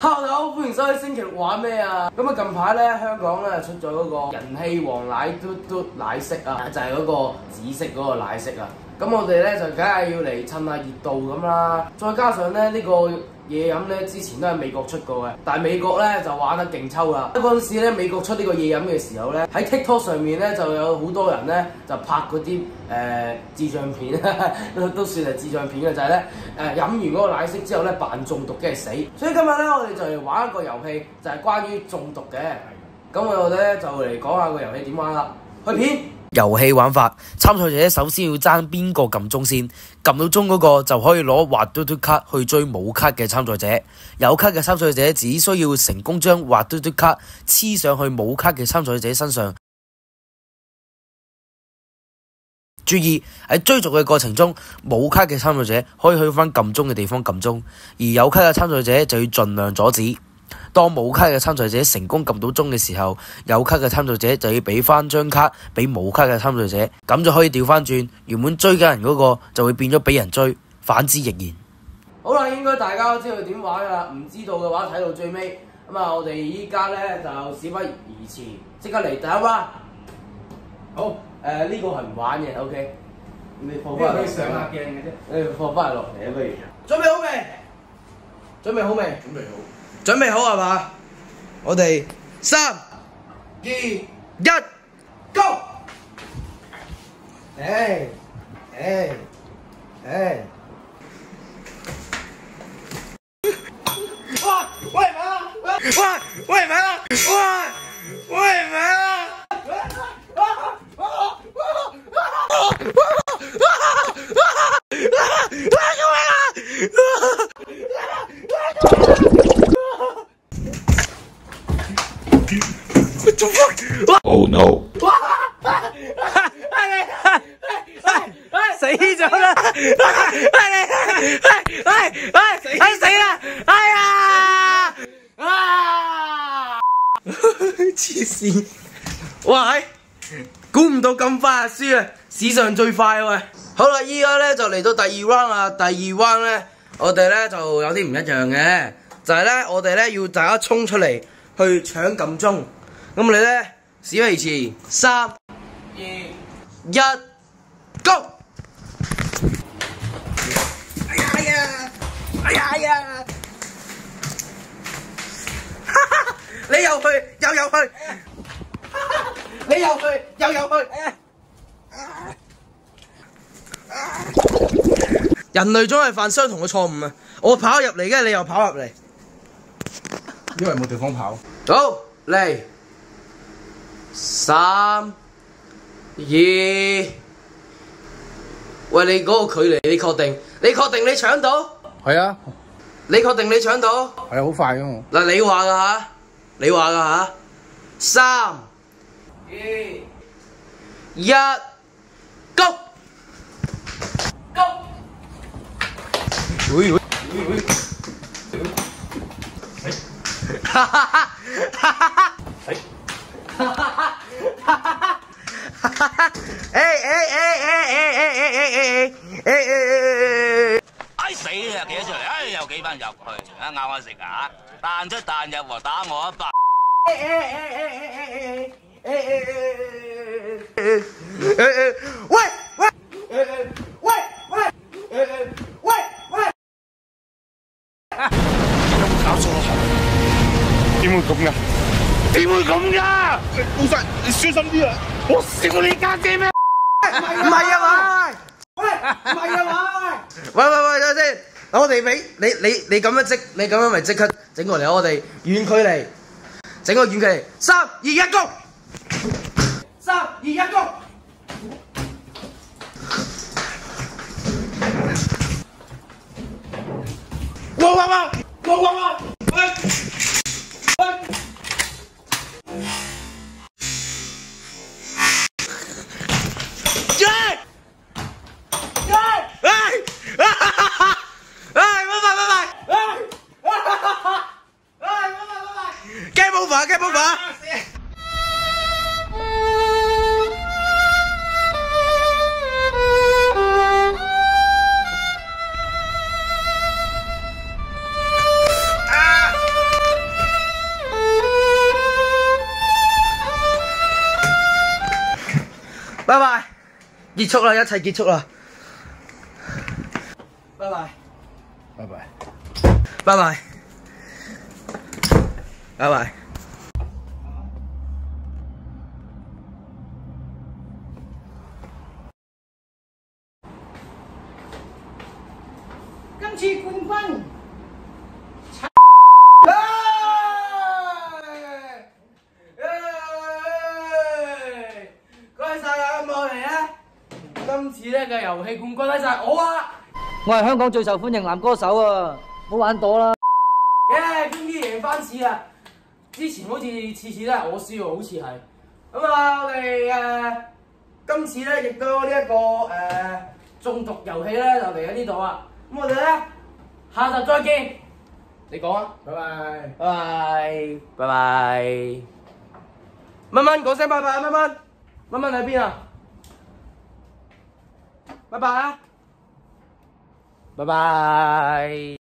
Hello， 大家好，歡迎收睇星期六玩咩啊？咁啊，近排咧香港咧出咗嗰個人氣黃奶嘟嘟奶昔啊，就係嗰個紫色嗰個奶昔啊。咁我哋咧就梗係要嚟趁下熱度咁啦。再加上咧呢個嘢飲咧之前都係美國出過嘅，但係美國咧就玩得勁抽啦。嗰陣時咧美國出呢個嘢飲嘅時候咧，喺 TikTok 上面咧就有好多人咧就拍嗰啲智障片都算係智障片嘅，就係咧飲完嗰個奶昔之後咧扮中毒嘅死。所以今日咧我哋就嚟玩一個遊戲，就係關於中毒嘅。咁我哋咧就嚟講下個遊戲點玩啦。去片。遊戲玩法，參賽者首先要爭邊個撳鐘先，撳到鐘嗰個就可以攞滑嘟嘟卡去追冇卡嘅參賽者。有卡嘅參賽者只需要成功將滑嘟嘟卡黐上去冇卡嘅參賽者身上。注意喺追逐嘅過程中，冇卡嘅參賽者可以去返撳鐘嘅地方撳鐘，而有卡嘅參賽者就要盡量阻止。當冇卡嘅參賽者成功撳到鐘嘅時候，有卡嘅參賽者就要俾翻張卡俾冇卡嘅參賽者，咁就可以調翻轉，原本追緊人嗰個就會變咗俾人追，反之亦然。好啦，應該大家都知道點玩噶啦，唔知道嘅話睇到最尾。咁啊，我哋依家咧就事不宜遲，即刻嚟第一 round。好，呢個係唔玩嘅 ，OK。你放翻嚟。可以上下鏡嘅啫。你放翻嚟落嚟啊，不如。準備好未？準備好未？準備好。準備好係嘛？我哋3、2、1 ，Go！ 哇！喂埋啦！喂埋啦！喂埋啦！Oh no！ 死咗啦！死啦！哎呀！黐線！哇！估唔到咁快就輸啊！史上最快喂！好啦，依家咧就嚟到第二 round 啦。第二 round 咧，我哋咧就有啲唔一樣嘅，就係咧我哋咧要大家衝出嚟去搶撳鐘。咁你咧事不宜遲，3、2、1 ，Go！ 哎呀！你又去又去，你又去又去。人類總係犯相同嘅錯誤啊！我跑入嚟嘅，你又跑入嚟，因為冇地方跑。好嚟，3、2，喂，你嗰個距離你確定？你確定你搶到？係啊，你確定你搶到？係好快㗎嗱，你話㗎吓，你話㗎吓，3、2、1 ，Go！ 會。哎死啊！幾多出嚟？哎又幾番入去，啊咬我食啊！彈出彈入喎，打我一巴！搞錯行，點會咁㗎？點會咁㗎？老細，你小心啲啊！我笑你家姐咩？唔係啊嘛！喂，唔係啊嘛！喂，等陣先，我哋俾你咁樣你咁樣咪即刻整過嚟，我哋遠距離，整個遠距離，3、2、1 Go！ 3、2、1 Go！ 哇！Game over！ 啊！拜拜，結束啦，一切結束啦，拜拜，拜拜。拜拜，拜拜。今次冠軍。恭喜晒啊！咁我哋咧，今次咧嘅遊戲冠軍咧就係我啊！我係香港最受歡迎男歌手啊！唔好玩朵啦！耶！終於贏翻次啦！之前好似次次都係我輸喎，好似係。咁啊，我哋今次咧亦都呢一個中毒遊戲咧就嚟喺呢度啊！咁我哋咧下集再見。你講啊！拜拜！拜拜！拜拜！蚊蚊講聲拜拜啊！蚊蚊，蚊蚊喺邊啊？拜拜啊！拜拜。